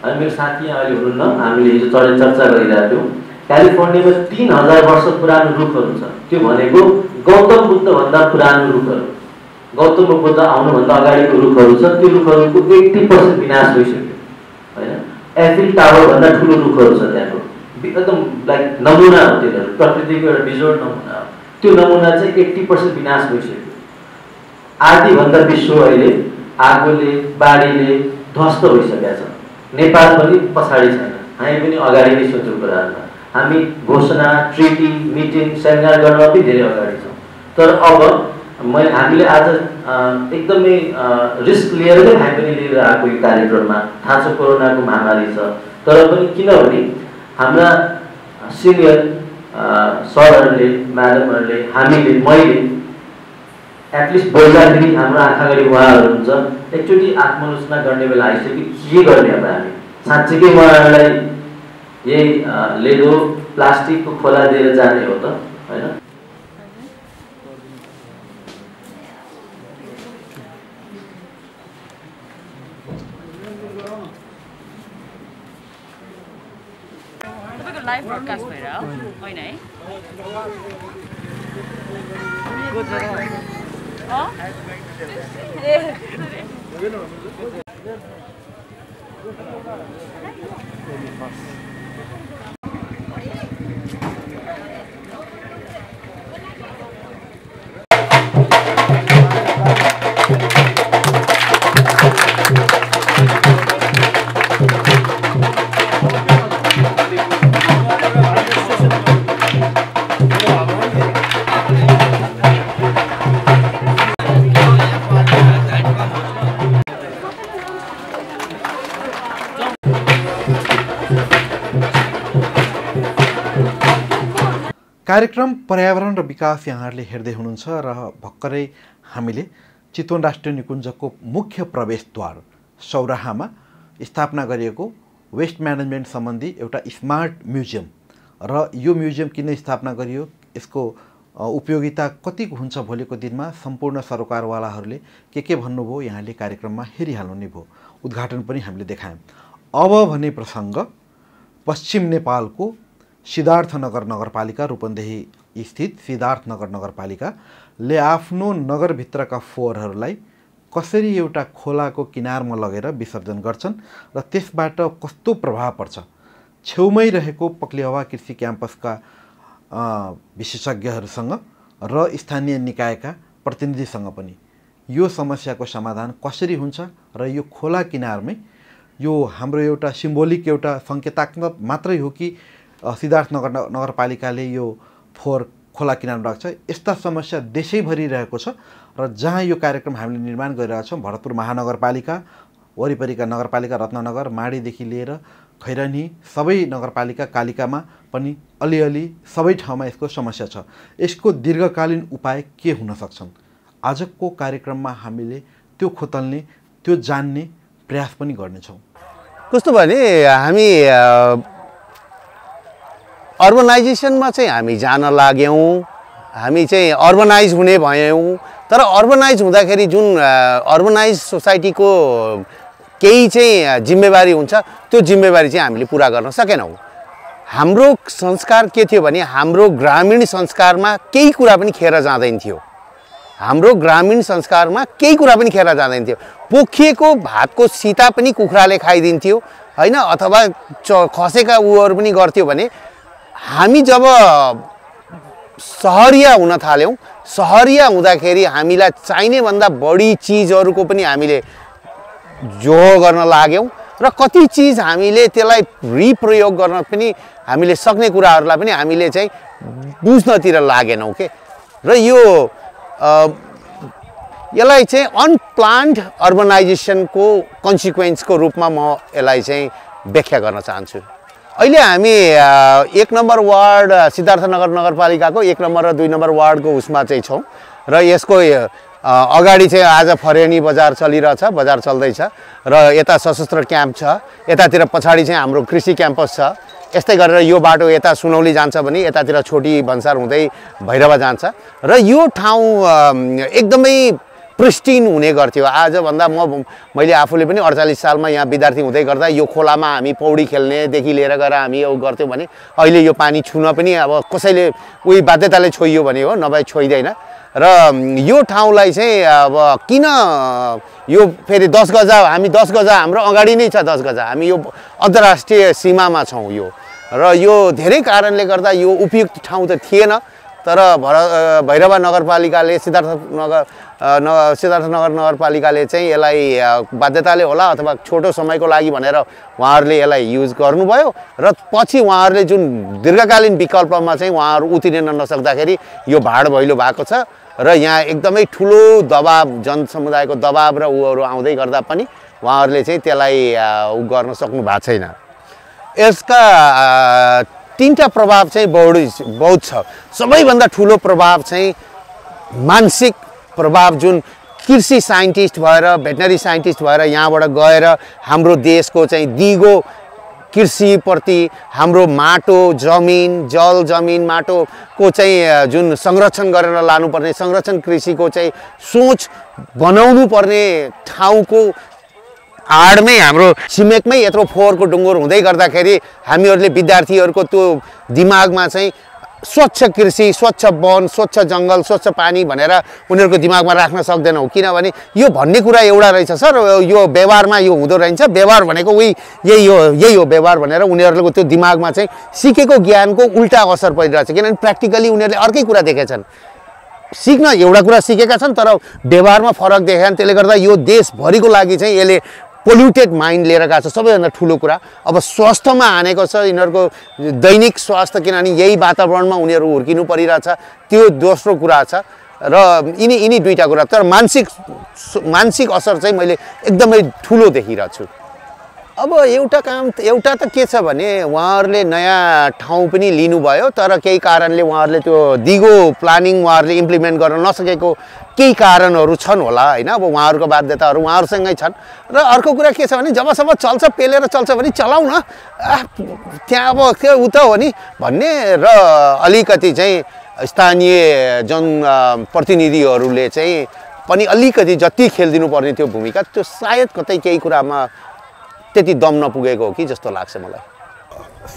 अनि मेरो साथी यहाँ अहिले हुनुहुन्न, हामीले हिजो चर्चा गरिरहेको थियौँ। क्यालिफोर्नियामा 3000 वर्ष पुरानो रुखहरू छ। त्यो भनेको गौतम बुद्धभन्दा पुरानो रुखहरू, गौतम बुद्ध आउनुभन्दा अगाडिको रुखहरू छ। त्यो रुखहरूको 80% विनाश भइसक्यो, हैन? एफिल टावरभन्दा ठुलो रुखहरू छ त्यहाँको, एकदम लाइक नमुना हो। त्यो प्रकृतिको एउटा बिजोड नमुना हो। त्यो नमुना चाहिँ 80% विनाश भइसक्यो। आधीभन्दा विश्व अहिले आगोले बाढीले ध्वस्त भइसकेको छ। नेपाल पनि पछाडि छैन, हामी पनि अगाडि नै छौँ। त्यो कुराहरूमा हामी घोषणा, ट्रिटी, मिटिङ, सेमिनार गर्न पनि धेरै अगाडि छौँ। तर अब हामीले आज एकदमै रिस्क लिएर नै हामी पनि लिएर आएको यो कार्यक्रममा। थाहा छ कोरोनाको महामारी छ, तर पनि किनभने हाम्रा सिनियर सरहरूले, म्याडमहरूले, हामीले, मैले एटलिस्ट बोल्दाखेरि हाम्रो आँखा अगाडि उहाँहरू हुन्छ। एकचोटि आत्मलोचना गर्ने बेला आइसक्यो। के गर्ने अब हामी? साँच्चीकै उहाँहरूलाई यही लेदो प्लास्टिकको खोला दिएर जाने हो त, हैन? लाइभ ब्रोडकास्ट भएर होइन है? कार्यक्रम पर्यावरण र विकास यहाँहरूले हेर्दै हुनुहुन्छ र भर्खरै हामीले चितवन राष्ट्रिय निकुञ्जको मुख्य प्रवेशद्वार सौराहामा स्थापना गरिएको वेस्ट म्यानेजमेन्ट सम्बन्धी एउटा स्मार्ट म्युजियम र यो म्युजियम किन स्थापना गरियो, यसको उपयोगिता कतिको हुन्छ भोलिको दिनमा सम्पूर्ण सरोकारवालाहरूले के भन्नुभयो यहाँले कार्यक्रममा हेरिहाल्नु नै भयो। उद्घाटन पनि हामीले देखायौँ। अब भने प्रसङ्ग पश्चिम नेपालको सिद्धार्थनगर नगरपालिका, रूपन्देही स्थित सिद्धार्थनगर नगरपालिकाले आफ्नो नगरभित्रका फोहोरहरूलाई कसरी एउटा खोलाको किनारमा लगेर विसर्जन गर्छन् र त्यसबाट कस्तो प्रभाव पर्छ। छेउमै रहेको पक्लिहवा कृषि क्याम्पसका विशेषज्ञहरूसँग र स्थानीय निकायका प्रतिनिधिसँग पनि यो समस्याको समाधान कसरी हुन्छ र यो खोला किनारमै यो हाम्रो एउटा सिम्बोलिक एउटा सङ्केतात्मक मात्रै हो कि सिद्धार्थनगर नगरपालिकाले यो फोहोर खोला किनारमा राख्छ। यस्ता समस्या देशैभरि रहेको छ र जहाँ यो कार्यक्रम हामीले निर्माण गरिरहेका छौँ, भरतपुर महानगरपालिका वरिपरिका नगरपालिका, रत्ननगर, माडीदेखि लिएर खैरानी सबै नगरपालिका कालिकामा पनि अलिअलि सबै ठाउँमा यसको समस्या छ। यसको दीर्घकालीन उपाय के हुन सक्छन्? आजको कार्यक्रममा हामीले त्यो खोतल्ने, त्यो जान्ने प्रयास पनि गर्नेछौँ। कस्तो भने हामी अर्बनाइजेसनमा चाहिँ हामी जान लाग्यौँ, हामी चाहिँ अर्बनाइज हुने भयौँ। तर अर्बनाइज हुँदाखेरि जुन अर्बनाइज सोसाइटीको केही चाहिँ जिम्मेवारी हुन्छ त्यो जिम्मेवारी चाहिँ हामीले पुरा गर्न सकेनौँ। हाम्रो संस्कार के थियो भने हाम्रो ग्रामीण संस्कारमा केही कुरा पनि खेर जाँदैन थियो। हाम्रो ग्रामीण संस्कारमा केही कुरा पनि खेर जाँदैन थियो। पोखिएको भातको सीता पनि कुखुराले खाइदिन्थ्यो हैन, अथवा खसेका उहरू पनि गर्थ्यो भने हामी जब सहरिया हुन थाल्यौँ, सहरिया हुँदाखेरि हामीलाई चाहिने भन्दा बढी चिजहरूको पनि हामीले जोहो गर्न लाग्यौँ र कति चिज हामीले त्यसलाई रिप्रयोग गर्न पनि हामीले सक्ने कुराहरूलाई पनि हामीले चाहिँ बुझ्नतिर लागेनौँ के। र यसलाई चाहिँ अनप्लान्ड अर्बनाइजेसनको कन्सिक्वेन्सको रूपमा म यसलाई चाहिँ व्याख्या गर्न चाहन्छु। अहिले हामी 1 नम्बर वार्ड सिद्धार्थनगर नगरपालिकाको 1 नम्बर र 2 नम्बर वार्डको उसमा चाहिँ छौँ र यसको अगाडि चाहिँ आज फरेनी बजार चलिरहेछ, बजार चल्दैछ र यता सशस्त्र क्याम्प छ, यतातिर पछाडि चाहिँ हाम्रो कृषि क्याम्पस छ। यस्तै गरेर यो बाटो यता सुनौली जान्छ भने यतातिर छोटी भन्सार हुँदै भैरवा जान्छ र यो ठाउँ एकदमै प्रिस्टिन हुने गर्थ्यो। आजभन्दा मैले आफूले पनि 48 सालमा यहाँ विद्यार्थी हुँदै गर्दा यो खोलामा हामी पौडी खेल्नेदेखि लिएर गएर हामी यो गर्थ्यौँ भने अहिले यो पानी छुन पनि अब कसैले उही बाध्यताले छोइयो भने हो, नभए छोइदैन। र यो ठाउँलाई चाहिँ अब किन यो फेरि 10 गजा, हामी 10 गजा हाम्रो अगाडि नै छ, 10 गजा हामी यो अन्तर्राष्ट्रिय सीमामा छौँ यो। र यो धेरै कारणले गर्दा यो उपयुक्त ठाउँ त थिएन। तर भैरवा नगरपालिकाले सिद्धार्थनगर नगरपालिकाले चाहिँ यसलाई बाध्यताले होला अथवा छोटो समयको लागि भनेर उहाँहरूले यसलाई युज गर्नुभयो र पछि उहाँहरूले जुन दीर्घकालीन विकल्पमा चाहिँ उहाँहरू उत्रिन नसक्दाखेरि यो भाड भैलो भएको छ र यहाँ एकदमै ठुलो दबाब, जनसमुदायको दबाब र उहरू आउँदै गर्दा पनि उहाँहरूले चाहिँ त्यसलाई गर्न सक्नु भएको छैन। यसका तीनटा प्रभाव चाहिँ बहुत छ। सबैभन्दा ठुलो प्रभाव चाहिँ मानसिक प्रभाव, जुन कृषि साइन्टिस्ट भएर, भेटनरी साइन्टिस्ट भएर यहाँबाट गएर हाम्रो देशको चाहिँ दिगो कृषिप्रति हाम्रो माटो, जमिन, जल जमिन माटोको चाहिँ जुन संरक्षण गरेर लानुपर्ने संरक्षण कृषिको चाहिँ सोच बनाउनु पर्ने ठाउँको आडमै हाम्रो छिमेकमै यत्रो फोहोरको डुङ्गुर हुँदै गर्दाखेरि हामीहरूले विद्यार्थीहरूको त्यो दिमागमा चाहिँ स्वच्छ कृषि, स्वच्छ वन, स्वच्छ जङ्गल, स्वच्छ पानी भनेर उनीहरूको दिमागमा राख्न सक्दैनौँ। किनभने यो भन्ने कुरा एउटा रहेछ सर, यो व्यवहारमा यो हुँदो रहेछ, व्यवहार भनेको यही हो व्यवहार भनेर उनीहरूको त्यो दिमागमा चाहिँ सिकेको ज्ञानको उल्टा असर परिरहेछ। किनभने प्र्याक्टिकली उनीहरूले अर्कै कुरा देखेछन्। सिक्न एउटा कुरा सिकेका छन् तर व्यवहारमा फरक देखेछन्। त्यसले गर्दा यो देशभरिको लागि चाहिँ यसले पोल्युटेड माइन्ड लिएर गएको छ, सबैभन्दा ठुलो कुरा। अब स्वास्थ्यमा हानेको छ यिनीहरूको दैनिक स्वास्थ्य, किनभने यही वातावरणमा उनीहरू हुर्किनु परिरहेछ, त्यो दोस्रो कुरा छ। र यिनी दुईटा कुरा। तर मानसिक असर चाहिँ मैले एकदमै ठुलो देखिरहेको छु। अब एउटा त के छ भने उहाँहरूले नयाँ ठाउँ पनि लिनुभयो तर केही कारणले उहाँहरूले त्यो दिगो प्लानिङ उहाँहरूले इम्प्लिमेन्ट गर्न नसकेको केही कारणहरू छन् होला हैन। अब उहाँहरूको बाध्यताहरू उहाँहरूसँगै छन्। र अर्को कुरा के छ भने जबसम्म चल्छ, पेलेर चल्छ भने चलाउ न, त्यहाँ अब त्यो उता हो नि भन्ने। र अलिकति चाहिँ स्थानीय जनप्रतिनिधिहरूले चाहिँ पनि अलिकति जति खेलिदिनु पर्ने थियो भूमिका, त्यो सायद कतै केही कुरामा त्यति दम नपुगेको हो कि जस्तो लाग्छ मलाई।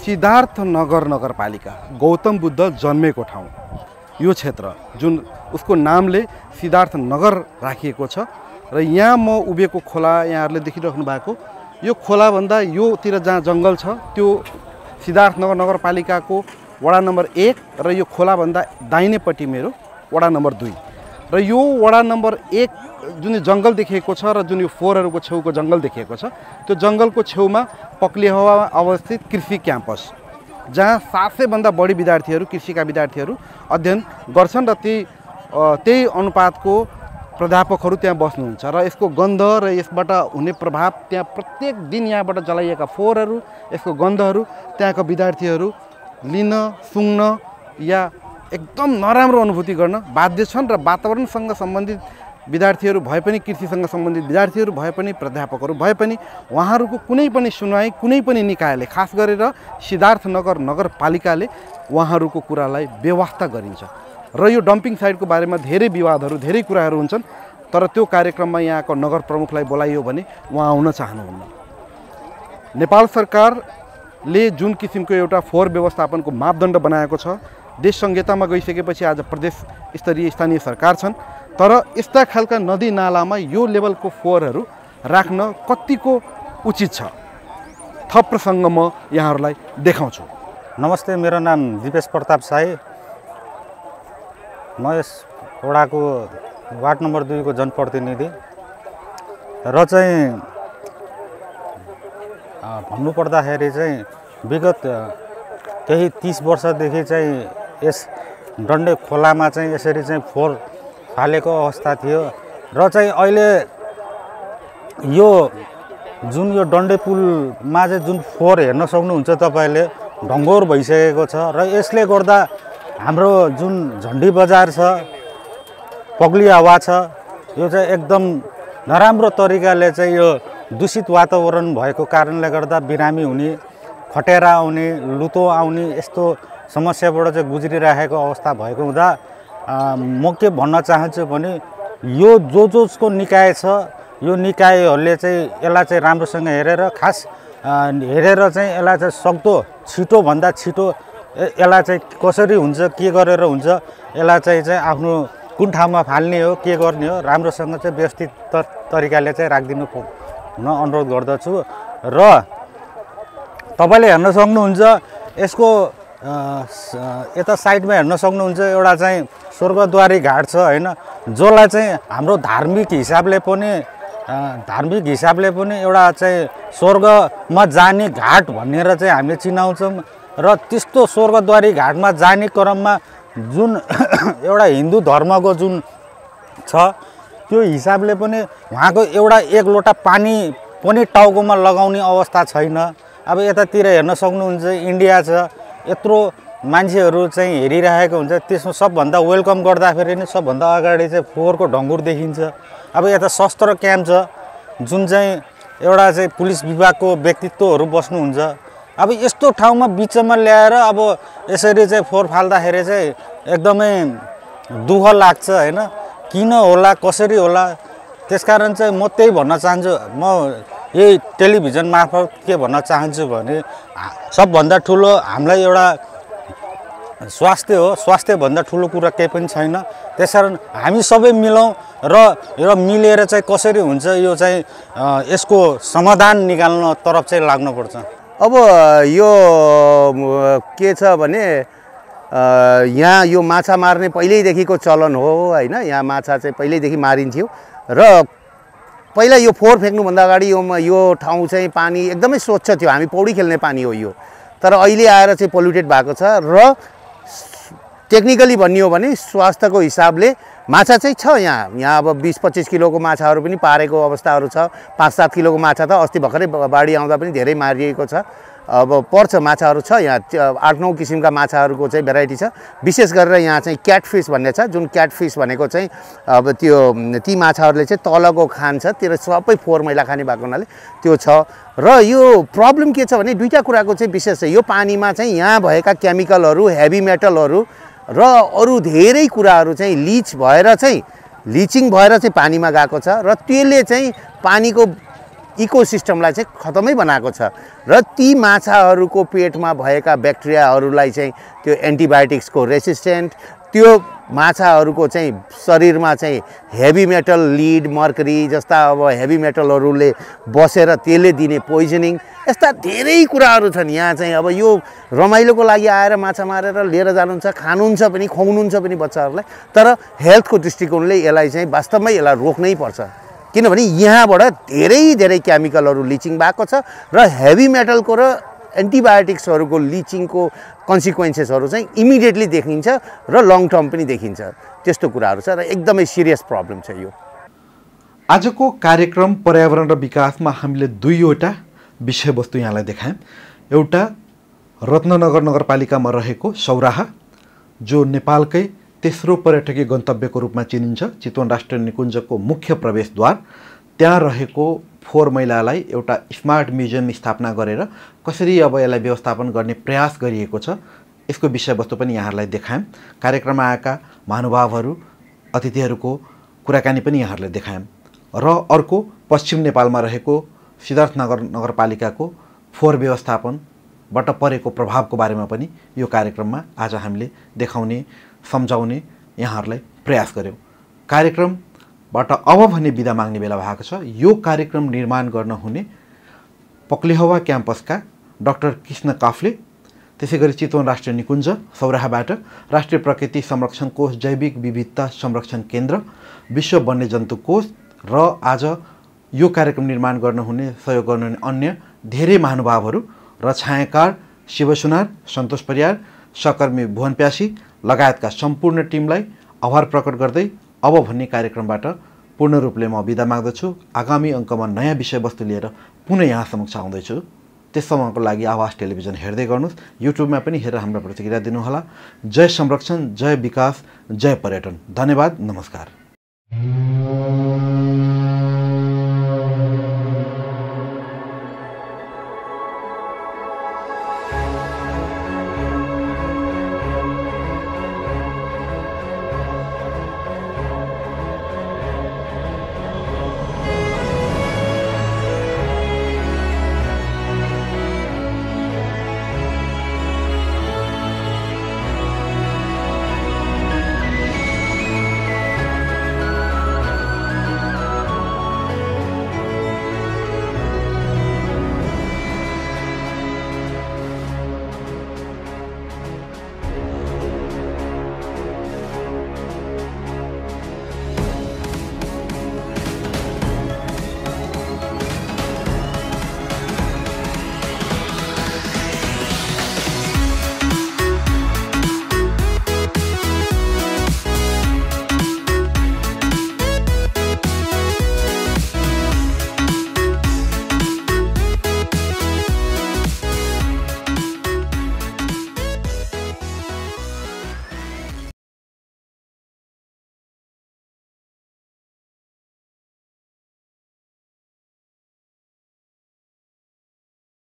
सिद्धार्थनगर नगरपालिका गौतम बुद्ध जन्मेको ठाउँ, यो क्षेत्र जुन उसको नामले सिद्धार्थनगर राखिएको छ। र यहाँ म उभिएको खोला यहाँहरूले देखिराख्नु भएको, यो खोलाभन्दा योतिर जहाँ जङ्गल छ त्यो सिद्धार्थनगर नगरपालिकाको वडा नम्बर 1 र यो खोलाभन्दा दाहिनेपट्टि मेरो वडा नम्बर 2 र यो वडा नम्बर 1 जुन जङ्गल देखिएको छ र जुन यो फोहोरहरूको छेउको जङ्गल देखिएको छ, त्यो जङ्गलको छेउमा पक्लिहावामा अवस्थित कृषि क्याम्पस, जहाँ 700 भन्दा बढी विद्यार्थीहरू, कृषिका विद्यार्थीहरू अध्ययन गर्छन् र त्यही अनुपातको प्राध्यापकहरू त्यहाँ बस्नुहुन्छ र यसको गन्ध र यसबाट हुने प्रभाव त्यहाँ प्रत्येक दिन यहाँबाट जलाइएका फोहोरहरू यसको गन्धहरू त्यहाँका विद्यार्थीहरू लिन सुँग्न या एकदम नराम्रो अनुभूति गर्न बाध्य छन् र वातावरणसँग सम्बन्धित विद्यार्थीहरू भए पनि कृषिसँग सम्बन्धित विद्यार्थीहरू भए पनि प्राध्यापकहरू भए पनि उहाँहरूको कुनै पनि सुनवाई कुनै पनि निकायले खास गरेर सिद्धार्थनगर नगरपालिकाले उहाँहरूको कुरालाई बेवास्ता गरिन्छ र यो डम्पिङ साइटको बारेमा धेरै विवादहरू धेरै कुराहरू हुन्छन् तर त्यो कार्यक्रममा यहाँको नगर प्रमुखलाई बोलाइयो भने उहाँ आउन चाहनुहुन्न। नेपाल सरकारले जुन किसिमको एउटा फोहोर व्यवस्थापनको मापदण्ड बनाएको छ देश संहितामा गइसकेपछि आज प्रदेश स्तरीय स्थानीय सरकार छन् तर यस्ता खालका नदी नालामा यो लेभलको फोहोरहरू राख्न कतिको उचित छ थप प्रसङ्ग म यहाँहरूलाई देखाउँछु। नमस्ते, मेरो नाम दिपेश प्रताप साई, म यस वडाको वार्ड नम्बर 2 को जनप्रतिनिधि र चाहिँ भन्नुपर्दाखेरि चाहिँ विगत केही 30 वर्षदेखि चाहिँ यस डन्डे खोलामा चाहिँ यसरी चाहिँ फोहोर फालेको अवस्था थियो र चाहिँ अहिले यो जुन यो डन्डे पुलमा चाहिँ जुन फोहोर हेर्न सक्नुहुन्छ तपाईँले ढङ्गोर भइसकेको छ र यसले गर्दा हाम्रो जुन झन्डी बजार छ पग्ली हावा छ यो चाहिँ एकदम नराम्रो तरिकाले चाहिँ यो दूषित वातावरण भएको कारणले गर्दा बिरामी हुने खटेरा आउने लुतो आउने यस्तो समस्याबाट चाहिँ गुज्रिरहेको अवस्था भएको हुँदा म के भन्न चाहन्छु भने यो जसको निकाय छ यो निकायहरूले चाहिँ यसलाई चाहिँ राम्रोसँग हेरेर खास हेरेर चाहिँ यसलाई चाहिँ सक्दो छिटोभन्दा छिटो यसलाई चाहिँ कसरी हुन्छ के गरेर हुन्छ यसलाई चाहिँ आफ्नो कुन ठाउँमा फाल्ने हो के गर्ने हो राम्रोसँग चाहिँ व्यवस्थित तरिकाले चाहिँ राखिदिनु हुन अनुरोध गर्दछु र तपाईँले हेर्न सक्नुहुन्छ यसको यता साइडमा हेर्न सक्नुहुन्छ एउटा चाहिँ स्वर्गद्वारी घाट छ हैन जसलाई चाहिँ हाम्रो धार्मिक हिसाबले पनि एउटा चाहिँ स्वर्गमा जाने घाट भनेर चाहिँ हामीले चिनाउँछौँ र त्यस्तो स्वर्गद्वारी घाटमा जाने क्रममा जुन एउटा हिन्दू धर्मको जुन छ त्यो हिसाबले पनि उहाँको एउटा एक लोटा पानी पनि टाउकोमा लगाउने अवस्था छैन। अब यतातिर हेर्न सक्नुहुन्छ इन्डिया छ यत्रो मान्छेहरू चाहिँ हेरिरहेको हुन्छ त्यसमा सबभन्दा वेलकम गर्दाखेरि नै सबभन्दा अगाडि चाहिँ फोहोरको ढङ्गुर देखिन्छ। अब यता शस्त्र क्याम्प छ जुन चाहिँ एउटा चाहिँ पुलिस विभागको व्यक्तित्वहरू बस्नुहुन्छ। अब यस्तो ठाउँमा बिचमा ल्याएर अब यसरी चाहिँ फोहोर फाल्दाखेरि चाहिँ एकदमै दुःख लाग्छ हैन किन होला कसरी होला। त्यसकारण चाहिँ म त्यही भन्न चाहन्छु म यही टेलिभिजन मार्फत के भन्न चाहन्छु भने सबभन्दा ठुलो हामीलाई एउटा स्वास्थ्य हो स्वास्थ्यभन्दा ठुलो कुरा केही पनि छैन। त्यसकारण हामी सबै मिलौँ र मिलेर चाहिँ कसरी हुन्छ यो चाहिँ यसको समाधान निकाल्न तरफ चाहिँ लाग्नुपर्छ। अब यो के छ भने यहाँ यो माछा मार्ने पहिल्यैदेखिको चलन हो हैन यहाँ माछा चाहिँ पहिल्यैदेखि मारिन्थ्यो र पहिला यो फोहोर फ्याँक्नुभन्दा अगाडि यो ठाउँ चाहिँ पानी एकदमै स्वच्छ थियो हामी पौडी खेल्ने पानी हो यो तर अहिले आएर चाहिँ पोल्युटेड भएको छ र टेक्निकली भन्ने हो भने स्वास्थ्यको हिसाबले माछा चाहिँ छ यहाँ अब 20-25 किलोको माछाहरू पनि पारेको अवस्थाहरू छ 5-7 किलोको माछा त अस्ति भर्खरै बाढी आउँदा पनि धेरै मारिएको छ। अब पर्छ माछाहरू छ यहाँ 8-9 किसिमका माछाहरूको चाहिँ भेराइटी छ। विशेष गरेर यहाँ चाहिँ क्याटफिस भन्ने छ जुन क्याटफिस भनेको चाहिँ अब ती माछाहरूले चाहिँ तलको खान्छ त्यो सबै फोहोर मैला खाने भएको हुनाले त्यो छ। र यो प्रब्लम के छ भने दुईटा कुराको चाहिँ विशेष छ यो पानीमा चाहिँ यहाँ भएका केमिकलहरू हेभी मेटलहरू र अरू धेरै कुराहरू चाहिँ लिचिङ भएर चाहिँ पानीमा गएको छ र त्यसले चाहिँ पानीको इकोसिस्टमलाई चाहिँ खतमै बनाएको छ र ती माछाहरूको पेटमा भएका ब्याक्टेरियाहरूलाई चाहिँ त्यो एन्टिबायोटिक्सको रेसिस्टेन्ट त्यो माछाहरूको चाहिँ शरीरमा चाहिँ हेभी मेटल लिड मर्करी जस्ता अब हेभी मेटलहरूले बसेर त्यसले दिने पोइजनिङ यस्ता धेरै कुराहरू छन्। यहाँ चाहिँ अब यो रमाइलोको लागि आएर माछा मारेर लिएर जानुहुन्छ खानुहुन्छ पनि खुवाउनुहुन्छ पनि बच्चाहरूलाई तर हेल्थको दृष्टिकोणले यसलाई चाहिँ वास्तवमै यसलाई रोक्नै पर्छ किनभने यहाँबाट धेरै केमिकलहरू लिचिङ भएको छ र हेभी मेटलको र एन्टिबायोटिक्सहरूको लिचिङको कन्सिक्वेन्सेसहरू चाहिँ इमिडिएटली देखिन्छ र लङ टर्म पनि देखिन्छ। त्यस्तो कुराहरू छ र एकदमै सिरियस प्रब्लम छ यो। आजको कार्यक्रम पर्यावरण र विकासमा हामीले दुईवटा विषयवस्तु यहाँलाई देखायौँ। एउटा रत्ननगर नगरपालिकामा रहेको सौराहा, जो नेपालकै तेस्रो पर्यटकीय गन्तव्यको रूपमा चिनिन्छ, चितवन राष्ट्रिय निकुञ्जको मुख्य प्रवेशद्वार। त्यहाँ रहेको फोहोर मैलालाई एउटा स्मार्ट म्युजियम स्थापना गरेर कसरी अब यसलाई व्यवस्थापन गर्ने प्रयास गरिएको छ, यसको विषयवस्तु पनि यहाँहरूलाई देखायौँ। कार्यक्रममा आएका महानुभावहरू, अतिथिहरूको कुराकानी पनि यहाँहरूलाई देखायौँ। र अर्को पश्चिम नेपालमा रहेको सिद्धार्थनगर नगरपालिकाको फोहोर व्यवस्थापनबाट परेको प्रभावको बारेमा पनि यो कार्यक्रममा आज हामीले देखाउने, सम्झाउने यहाँहरूलाई प्रयास गऱ्यौँ। कार्यक्रमबाट अब भने बिदा माग्ने बेला भएको छ। यो कार्यक्रम निर्माण गर्न हुने पक्लेहवा क्याम्पसका डाक्टर कृष्ण काफ्ले, त्यसै गरी चितवन राष्ट्रिय निकुञ्ज सौराहाबाट राष्ट्रिय प्रकृति संरक्षण कोष, जैविक विविधता संरक्षण केन्द्र, विश्व वन्यजन्तु कोष र आज यो कार्यक्रम निर्माण गर्न हुने, सहयोग गर्नुहुने अन्य धेरै महानुभावहरू र छायाकार शिव सुनार, सन्तोष परियार, सहकर्मी भुवन प्यासी लगायतका सम्पूर्ण टिमलाई आभार प्रकट गर्दै अब भन्ने कार्यक्रमबाट पूर्ण रूपले म बिदा माग्दछु। आगामी अङ्कमा नयाँ विषयवस्तु लिएर पुनः यहाँ समक्ष आउँदैछु। त्यससम्मको लागि आवाज टेलिभिजन हेर्दै गर्नुहोस्, युट्युबमा पनि हेरेर हाम्रो प्रतिक्रिया दिनुहोला। जय संरक्षण, जय विकास, जय पर्यटन। धन्यवाद, नमस्कार।